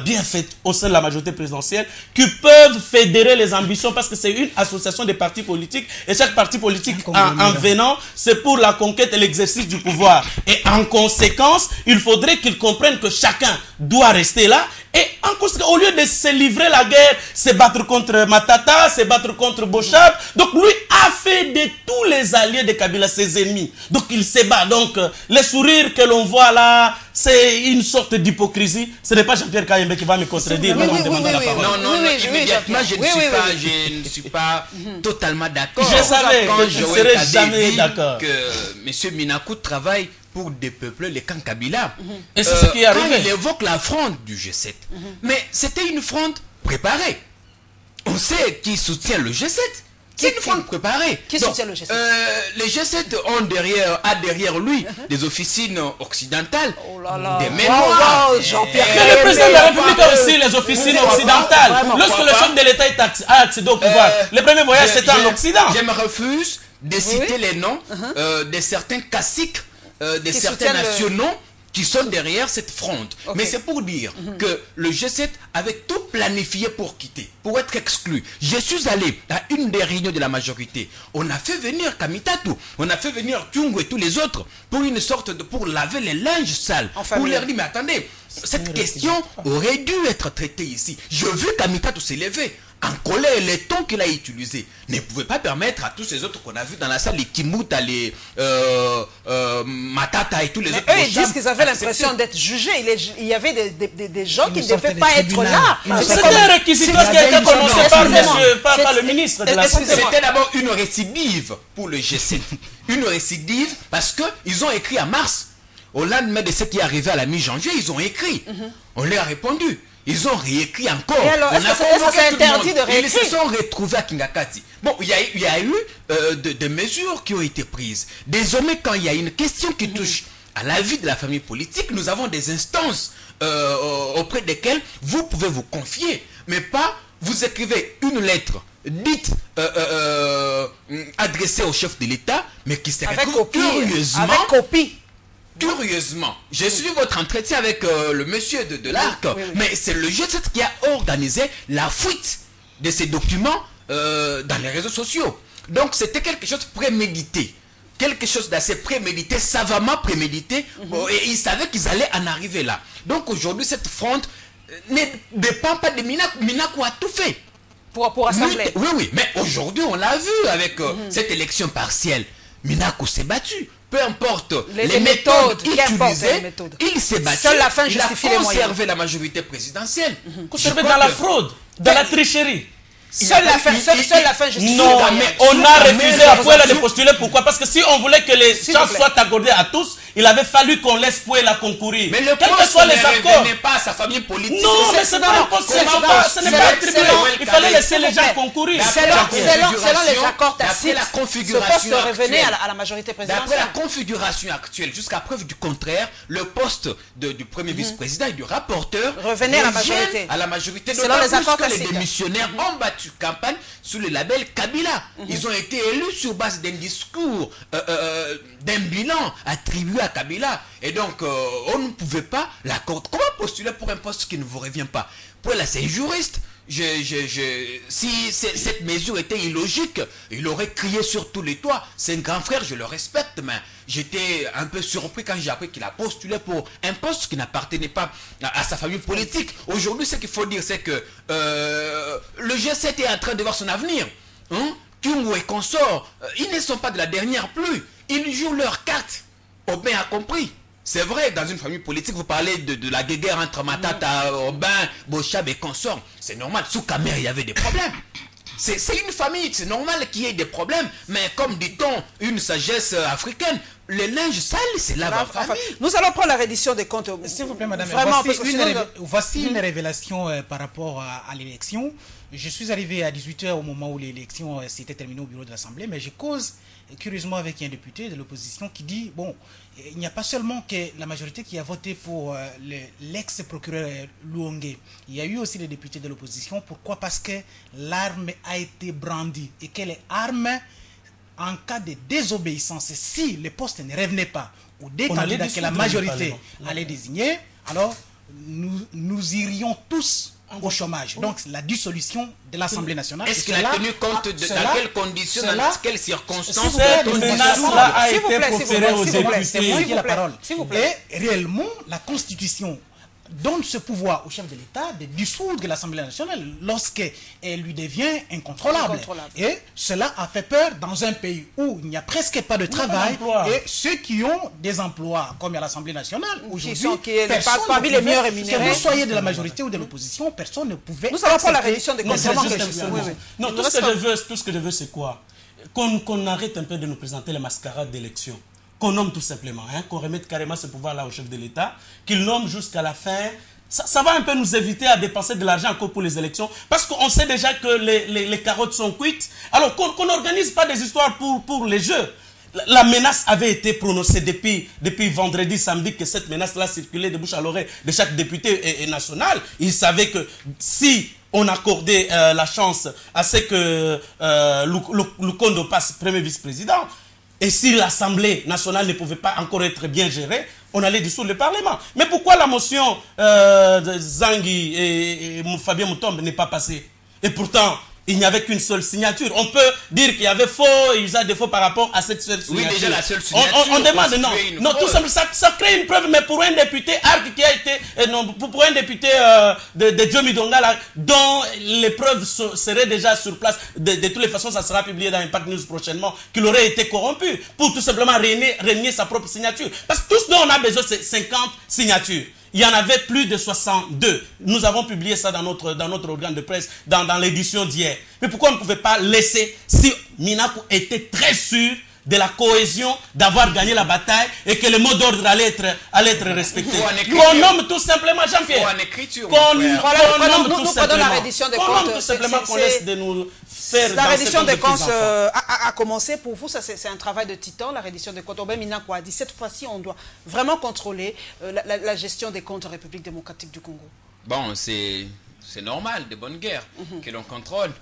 bien faites au sein de la majorité présidentielle qui peuvent fédérer les ambitions parce que c'est une association des partis politiques et chaque parti politique en venant, c'est pour la conquête et l'exercice du pouvoir. Et en conséquence, il faudrait qu'ils comprennent que chacun doit rester là et en conséquence, au lieu de se livrer la guerre, se battre contre Matata, se battre contre Bochab, donc lui a fait de tous les alliés de Kabila ses ennemis. Donc il se bat. Donc les sourires que l'on voit là, c'est une sorte d'hypocrisie. Ce n'est pas Jean-Pierre Kayembe qui va me contredire. Non, immédiatement, je ne suis pas totalement d'accord. Je savais que je ne serais jamais d'accord. Que M. Minaku travaille pour dépeupler les camps Kabila. Et c'est ce qui est arrivé. Quand il évoque la fronde du G7, mais c'était une fronde préparée. On sait qui soutient le G7. C'est une fronde préparée. Qui soutient le G7? Le G7 a derrière lui des officines occidentales, des mémoires. Mais le président de la République a aussi les officines occidentales. Lorsque le chef de l'État a accédé au pouvoir, le premier voyage c'était en Occident. Je me refuse de citer les noms de certains caciques, de certains nationaux qui sont derrière cette fronde. Mais c'est pour dire que le G7 avait tout planifié pour quitter, pour être exclu. Je suis allé à une des réunions de la majorité. On a fait venir Kamitatu, on a fait venir Tungu et tous les autres pour une sorte de, pour laver les linges sales. Pour leur dire, mais attendez, cette question aurait dû être traitée ici. Je veux Kamitatu s'élever. En colère, les tons qu'il a utilisés ne pouvaient pas permettre à tous ces autres qu'on a vus dans la salle, les Kimuta, les Matata et tous les autres. Eux, ils disent qu'ils avaient l'impression d'être jugés. Il y avait des gens qui ne devaient pas être là. C'était un réquisitoire qui a été prononcé par le ministre de la Santé. C'était d'abord une récidive pour le G7. Une récidive parce qu'ils ont écrit en mars. Au lendemain de ce qui est arrivé à la mi-janvier, ils ont écrit. On leur a répondu. Ils ont réécrit encore. Et alors, est-ce que c'est interdit de réécrire? Ils se sont retrouvés à Kingakati. Bon, il y a eu des mesures qui ont été prises. Désormais, quand il y a une question qui touche à la vie de la famille politique, nous avons des instances auprès desquelles vous pouvez vous confier. Mais pas, vous écrivez une lettre dite adressée au chef de l'État, mais qui se retrouve curieusement... Avec copie. Curieusement, j'ai suivi votre entretien avec le monsieur de l'ARC, mais c'est le G7 qui a organisé la fuite de ces documents dans les réseaux sociaux. Donc c'était quelque chose de prémédité, quelque chose d'assez prémédité, savamment prémédité, et ils savaient qu'ils allaient en arriver là. Donc aujourd'hui, cette fronde ne dépend pas de Minaku. Minaku a tout fait. Pour assembler. Oui, mais aujourd'hui, on l'a vu avec cette élection partielle. Minaku s'est battu. Peu importe les méthodes utilisées, il s'est battu. Seule la fin justifie les moyens. Il a conservé la majorité présidentielle. Conservé dans la fraude, dans la tricherie. Seule la fin justifie. Non, mais on a refusé à Pouella de postuler. Pourquoi? Parce que si on voulait que les chances soient accordées à tous, il avait fallu qu'on laisse Pouella concourir. Mais le quels que soient les accords. n'est pas à sa famille politique. Non, mais c'est pas un poste, ce n'est pas attribué. Il fallait laisser les gens concourir. Selon les accords tacites, la ce configuration poste revenait à la majorité présidentielle. D'après la configuration actuelle, jusqu'à preuve du contraire, le poste du premier vice-président et du rapporteur revenait à la majorité. Selon les accords tacites. Les démissionnaires ont battu campagne sous le label Kabila. Ils ont été élus sur base d'un discours, d'un bilan attribué à Kabila. Et donc, on ne pouvait pas l'accorder. Comment postuler pour un poste qui ne vous revient pas? Pour là, c'est juriste. Si cette mesure était illogique, il aurait crié sur tous les toits. C'est un grand frère, je le respecte, mais j'étais un peu surpris quand j'ai appris qu'il a postulé pour un poste qui n'appartenait pas à sa famille politique. Aujourd'hui, ce qu'il faut dire, c'est que le G7 est en train de voir son avenir. Kyungu et consorts, ils ne sont pas de la dernière pluie. Ils jouent leur carte. Aubin a compris. C'est vrai, dans une famille politique, vous parlez de la guerre entre Matata, Aubin, Bochab et consorts. C'est normal. Sous Kamer, il y avait des problèmes. C'est une famille, c'est normal qu'il y ait des problèmes. Mais comme dit-on, une sagesse africaine, le linge sale, c'est lave en famille. Nous allons prendre la reddition des comptes. S'il vous plaît, madame, vraiment, voici une révélation par rapport à l'élection. Je suis arrivé à 18h au moment où l'élection s'était terminée au bureau de l'Assemblée, mais je cause curieusement avec un député de l'opposition qui dit, bon, il n'y a pas seulement que la majorité qui a voté pour l'ex-procureur Luonge, il y a eu aussi des députés de l'opposition. Pourquoi? Parce que l'arme a été brandie et que les armes, en cas de désobéissance, si le poste ne revenait pas, ou des candidats que la majorité allait désigner, alors nous irions tous au chômage. Donc la dissolution de l'Assemblée nationale. Est-ce qu'il a tenu compte dans quelles conditions, dans quelles circonstances cette menace-là a été proférée aux députés? S'il vous plaît. Et réellement, la Constitution donne ce pouvoir au chef de l'État de dissoudre l'Assemblée nationale lorsqu'elle lui devient incontrôlable. Et cela a fait peur dans un pays où il n'y a presque pas de travail. Et ceux qui ont des emplois, comme à l'Assemblée nationale, aujourd'hui, parmi les mieux rémunérés. Que vous soyez de la majorité ou de l'opposition, personne ne pouvait. Nous allons prendre la reddition des comptes. Non, tout ce que je veux, c'est quoi? Qu'on arrête un peu de nous présenter les mascarades d'élection. Qu'on nomme tout simplement, qu'on remette carrément ce pouvoir-là au chef de l'État, qu'il nomme jusqu'à la fin. Ça va un peu nous éviter à dépenser de l'argent encore pour les élections, parce qu'on sait déjà que les carottes sont cuites. Alors qu'on n'organise pas des histoires pour les jeux. La menace avait été prononcée depuis vendredi, samedi, que cette menace-là circulait de bouche à l'oreille de chaque député et national. Il savait que si on accordait la chance à ce que Lukondo passe premier vice-président, et si l'Assemblée nationale ne pouvait pas encore être bien gérée, on allait dissoudre le Parlement. Mais pourquoi la motion de Zangui et Fabien Moutombe n'est pas passée? Et pourtant, il n'y avait qu'une seule signature. On peut dire qu'il y avait faux usage de faux par rapport à cette seule signature. Oui, déjà la seule signature. On demande, non, tout simplement, ça crée une preuve, mais pour un député ARC qui a été, pour un député de Diomi Dongala, dont les preuves seraient déjà sur place, de toutes les façons, ça sera publié dans Impact News prochainement, qu'il aurait été corrompu, pour tout simplement renier sa propre signature. Parce que tout ce dont on a besoin, c'est 50 signatures. Il y en avait plus de 62. Nous avons publié ça dans notre organe de presse, dans l'édition d'hier. Mais pourquoi on ne pouvait pas laisser, si Minakou était très sûr de la cohésion, d'avoir gagné la bataille et que le mot d'ordre allait être respecté. Qu'on nomme tout simplement, Jean-Pierre. Qu'on nomme tout simplement, qu'on laisse de nous faire. La reddition des comptes a commencé. Pour vous, c'est un travail de titan, la reddition des comptes. Aubin Minakou a dit, cette fois-ci, on doit vraiment contrôler la gestion des comptes en République démocratique du Congo. Bon, c'est normal, de bonne guerre, que l'on contrôle.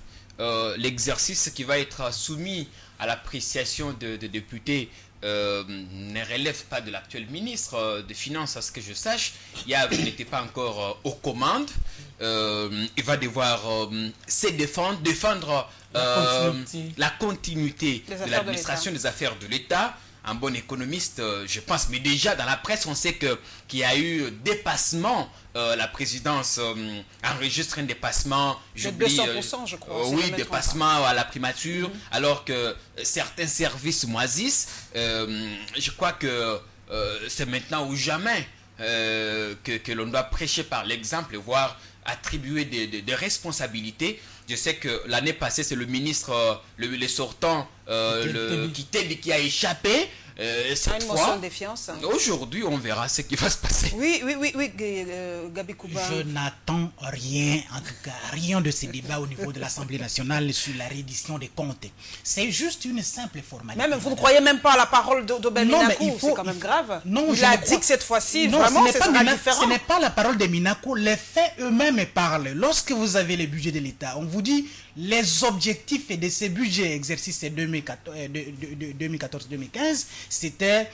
L'exercice qui va être soumis à l'appréciation de députés ne relève pas de l'actuel ministre des Finances, à ce que je sache. Il n'était pas encore aux commandes. Il va devoir se défendre la continuité de l'administration des affaires de l'État. Un bon économiste, je pense, mais déjà dans la presse, on sait qu'il y a eu dépassement. La présidence enregistre un dépassement, de 200%, je crois. Oui, dépassement à la primature, alors que certains services moisissent. Je crois que c'est maintenant ou jamais que l'on doit prêcher par l'exemple, voire attribuer des responsabilités Je sais que l'année passée, c'est le ministre, le sortant, Kitebi, qui a échappé. Cette fois, aujourd'hui, on verra ce qui va se passer. Oui, Gabi Kouba. Je n'attends rien, en tout cas, rien de ces débats au niveau de l'Assemblée nationale sur la reddition des comptes. C'est juste une simple formalité. Même vous ne croyez même pas à la parole d'Aubin Minakou, c'est quand même grave. Non, il a dit que cette fois-ci, vraiment, ce sera différent. Ce n'est pas la parole de Minakou, les faits eux-mêmes parlent. Lorsque vous avez le budget de l'État, on vous dit les objectifs de ces budgets exercice 2014-2015, c'était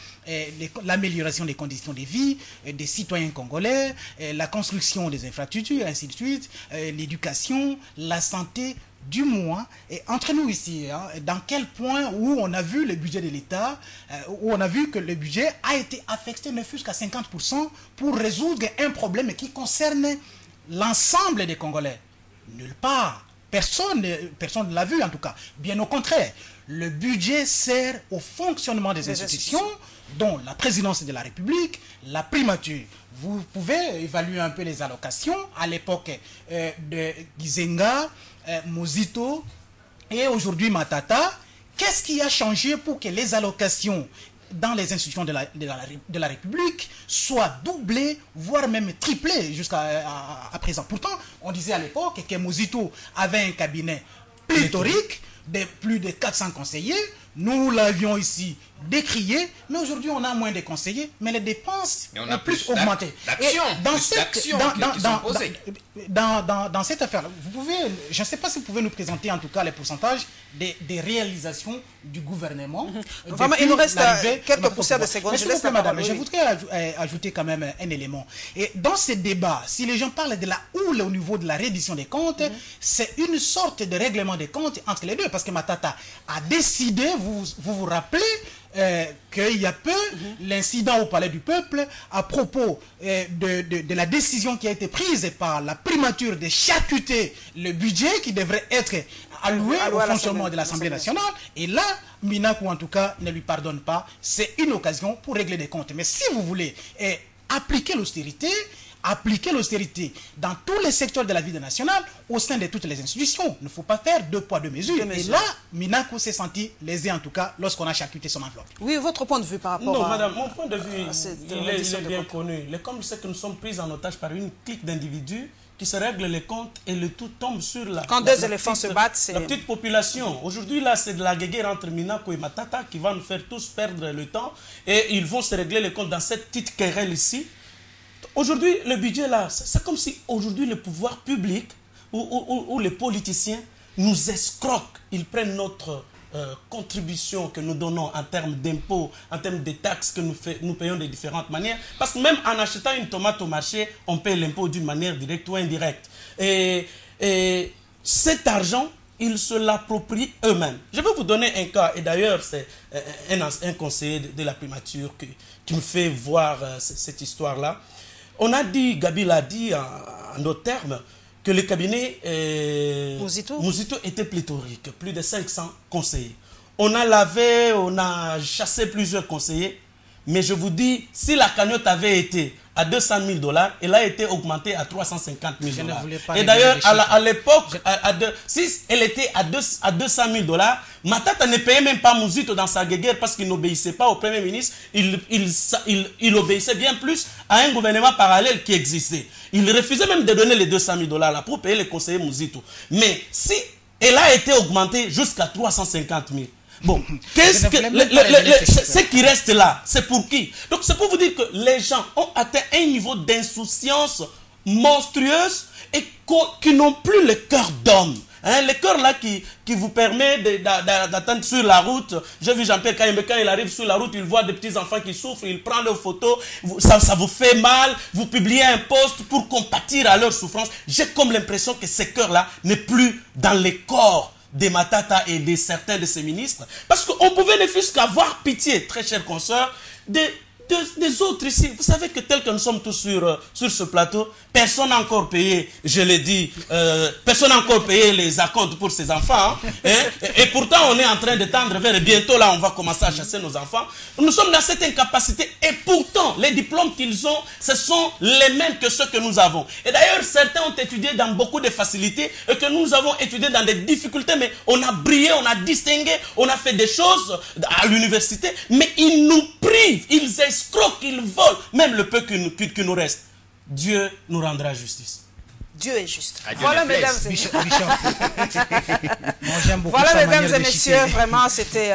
l'amélioration des conditions de vie des citoyens congolais, la construction des infrastructures, ainsi de suite, l'éducation, la santé. Du moins, et entre nous ici, hein, dans quel point où on a vu le budget de l'État, où on a vu que le budget a été affecté ne fût-ce qu'à 50% pour résoudre un problème qui concerne l'ensemble des Congolais. Nulle part. Personne ne l'a vu en tout cas. Bien au contraire, le budget sert au fonctionnement des institutions, dont la présidence de la République, la primature. Vous pouvez évaluer un peu les allocations à l'époque de Gizenga, Mozito et aujourd'hui Matata. Qu'est-ce qui a changé pour que les allocations dans les institutions de la République soient doublées, voire même triplées jusqu'à présent? Pourtant, on disait à l'époque que Mozito avait un cabinet pléthorique de plus de 400 conseillers. Nous l'avions ici décrié, mais aujourd'hui on a moins de conseillers, mais les dépenses ont plus augmenté. Dans cette affaire, vous pouvez, je ne sais pas si vous pouvez nous présenter en tout cas les pourcentages des réalisations du gouvernement. Vraiment, il nous reste quelques poussières de secondes. Je voudrais ajouter quand même un élément. Et dans ce débat, si les gens parlent de la houle au niveau de la reddition des comptes, c'est une sorte de règlement des comptes entre les deux, parce que Matata a décidé, vous vous rappelez, qu'il y a peu, l'incident au Palais du Peuple à propos de la décision qui a été prise par la primature de charcuter le budget qui devrait être alloué au fonctionnement de l'Assemblée nationale. Et là, Minakou en tout cas ne lui pardonne pas. C'est une occasion pour régler des comptes. Mais si vous voulez appliquer l'austérité dans tous les secteurs de la vie nationale, au sein de toutes les institutions. Il ne faut pas faire deux poids, deux mesures. Et là, Minakou s'est senti lésé, en tout cas, lorsqu'on a charcuté son enveloppe. Oui, votre point de vue par rapport à... Non, madame, mon point de vue, il est bien connu. Le comble, c'est que nous sommes pris en otage par une clique d'individus qui se règlent les comptes et le tout tombe sur la... Quand deux éléphants se battent, c'est... La petite population. Aujourd'hui, là, c'est de la guéguerre entre Minakou et Matata qui va nous faire tous perdre le temps. Et ils vont se régler les comptes dans cette petite querelle ici. Aujourd'hui, le budget là, c'est comme si aujourd'hui le pouvoir public ou les politiciens nous escroquent. Ils prennent notre contribution que nous donnons en termes d'impôts, en termes de taxes que nous payons de différentes manières. Parce que même en achetant une tomate au marché, on paye l'impôt d'une manière directe ou indirecte. Et cet argent, ils se l'approprient eux-mêmes. Je vais vous donner un cas, et d'ailleurs c'est un conseiller de la primature qui me fait voir cette histoire-là. On a dit, Gabi l'a dit en d'autres termes, que le cabinet Mozito était pléthorique, plus de 500 conseillers. On a lavé, on a chassé plusieurs conseillers, mais je vous dis, si la cagnotte avait été à 200 000 $, elle a été augmentée à 350 000 $. Et d'ailleurs, à l'époque, si elle était à 200 000 $, Matata ne payait même pas Mozito dans sa guerre parce qu'il n'obéissait pas au Premier ministre. Il obéissait bien plus à un gouvernement parallèle qui existait. Il refusait même de donner les 200 000 $ là pour payer les conseillers Mozito. Mais si elle a été augmentée jusqu'à 350 000 $, bon, ce qui reste là, c'est pour qui? Donc c'est pour vous dire que les gens ont atteint un niveau d'insouciance monstrueuse et qui n'ont plus le cœur d'homme. Hein, le cœur là qui vous permet d'attendre sur la route. J'ai vu Jean-Pierre Kayembe, quand il arrive sur la route, il voit des petits enfants qui souffrent, il prend leurs photos, ça vous fait mal, vous publiez un post pour compatir à leur souffrance. J'ai comme l'impression que ce cœur là n'est plus dans les corps des Matata et de certains de ses ministres, parce qu'on pouvait ne fût qu'avoir pitié, très chers consoeurs, de des autres ici. Vous savez que tel que nous sommes tous sur ce plateau, personne n'a encore payé, je l'ai dit, personne n'a encore payé les acomptes pour ses enfants. Hein, et pourtant, on est en train de tendre vers, et bientôt là, on va commencer à chasser nos enfants. Nous sommes dans cette incapacité, et pourtant, les diplômes qu'ils ont, ce sont les mêmes que ceux que nous avons. Et d'ailleurs, certains ont étudié dans beaucoup de facilités, et que nous avons étudié dans des difficultés, mais on a brillé, on a distingué, on a fait des choses à l'université, mais ils nous privent, ils escroquent, ils volent, même le peu qui nous reste. Dieu nous rendra justice. Dieu est juste. Adieu voilà, mesdames et messieurs. Voilà, mesdames et messieurs, vraiment, c'était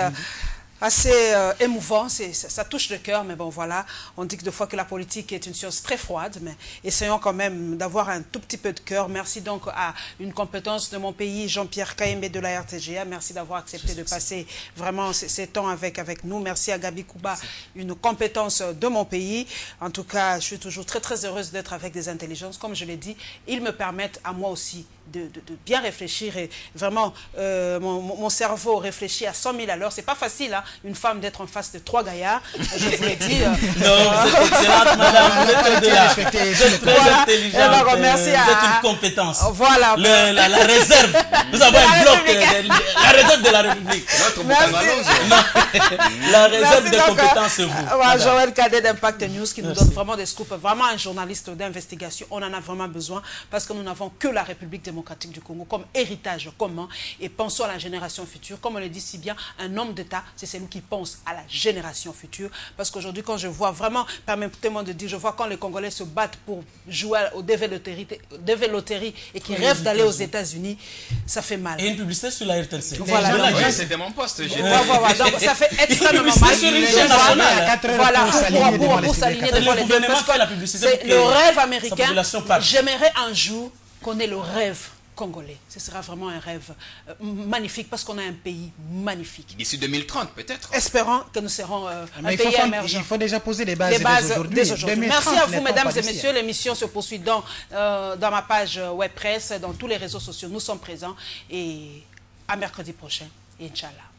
assez émouvant, ça touche le cœur, mais bon voilà, on dit que des fois que la politique est une science très froide, mais essayons quand même d'avoir un tout petit peu de cœur. Merci donc à une compétence de mon pays, Jean-Pierre Kayembe de la RTGA, merci d'avoir accepté de passer vraiment ces temps avec nous. Merci à Gabi Kouba, une compétence de mon pays. En tout cas, je suis toujours très très heureuse d'être avec des intelligences, comme je l'ai dit, ils me permettent à moi aussi de bien réfléchir et vraiment mon cerveau réfléchit à 100 000 à l'heure. C'est pas facile, hein, une femme d'être en face de 3 gaillards, je vous l'ai dit. Non, vous êtes excellente, madame, vous êtes très intelligente, merci vous êtes une compétence. Voilà. La réserve, nous avons un bloc, la réserve de la République. La réserve de compétences, c'est vous. Joël Cadet d'Impact News qui nous donne vraiment des scoops, vraiment un journaliste d'investigation, on en a vraiment besoin parce que nous n'avons que la République démocratique du Congo comme héritage commun et pensons à la génération future. Comme on le dit si bien, un homme d'État, c'est celui qui pense à la génération future. Parce qu'aujourd'hui, quand je vois vraiment, permettez-moi de dire, je vois quand les Congolais se battent pour jouer au dévéloterie et qui rêvent d'aller aux États-Unis, ça fait mal. Et une publicité sur la RTLC. Voilà, c'était mon poste. Donc ça fait extrêmement mal. Voilà, pour s'aligner devant les deux. Parce que le rêve américain, j'aimerais un jour qu'on ait le rêve congolais. Ce sera vraiment un rêve magnifique parce qu'on a un pays magnifique. D'ici 2030 peut-être. Espérons que nous serons un pays émergent. Il faut déjà poser les bases dès aujourd'hui. Merci à vous mesdames et messieurs. L'émission se poursuit dans ma page web presse, dans tous les réseaux sociaux. Nous sommes présents et à mercredi prochain. Inch'Allah.